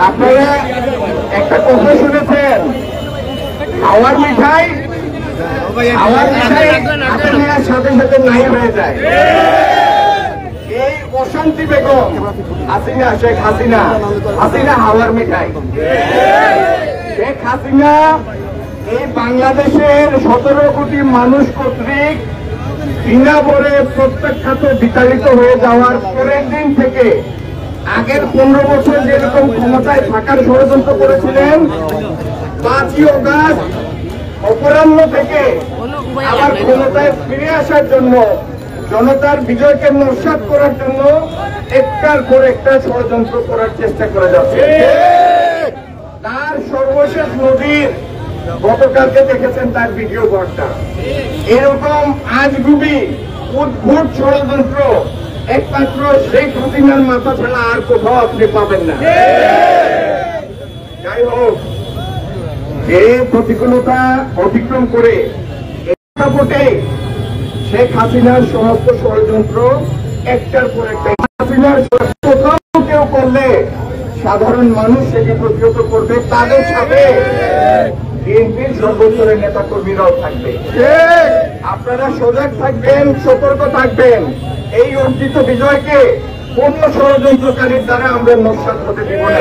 আপনারা একটা কথা শুনেছেন, হাওয়ার মিঠাই সাথে সাথে নাই হয়ে যায়। এই অশান্তি বেগম হাসিনা, শেখ হাসিনা হাওয়ার মিঠাই। শেখ হাসিনা এই বাংলাদেশের 17 কোটি মানুষ কর্তৃক বিনা ভরে প্রত্যাখ্যাত বিতাড়িত হয়ে যাওয়ার পরের দিন থেকে আগের 15 বছর যেরকম ক্ষমতায় থাকার ষড়যন্ত্র করেছিলেন, 5ই অগাস্ট অপরাহ্ন থেকে আবার ক্ষমতায় ফিরে আসার জন্য, জনতার বিজয়কে নস্যাৎ করার জন্য একটার পর একটা ষড়যন্ত্র করার চেষ্টা করে যাচ্ছে। তার সর্বশেষ নদীর গতকালকে দেখেছেন তার ভিডিও বার্তা। এরকম আজগুবি উদ্ভুত ষড়যন্ত্র একমাত্র শেখ হাসিনার মাথা ছাড়া আর কোথাও আপনি পাবেন না। যাই হোক, যে প্রতিকূলতা অতিক্রম করে শেখ হাসিনার সমস্ত ষড়যন্ত্র একটার পর একটা, হাসিনার কোথাও কেউ করলে সাধারণ মানুষ সেটি প্রতিহত করবে, তাদের সাথে বিএনপির সর্বস্তরের নেতা কর্মীরাও থাকবে। আপনারা সজাগ থাকবেন, সতর্ক থাকবেন। এই অর্জিত বিজয়কে কোন ষড়যন্ত্রকারীর দ্বারা আমরা নস্যাৎ হতে দিব না।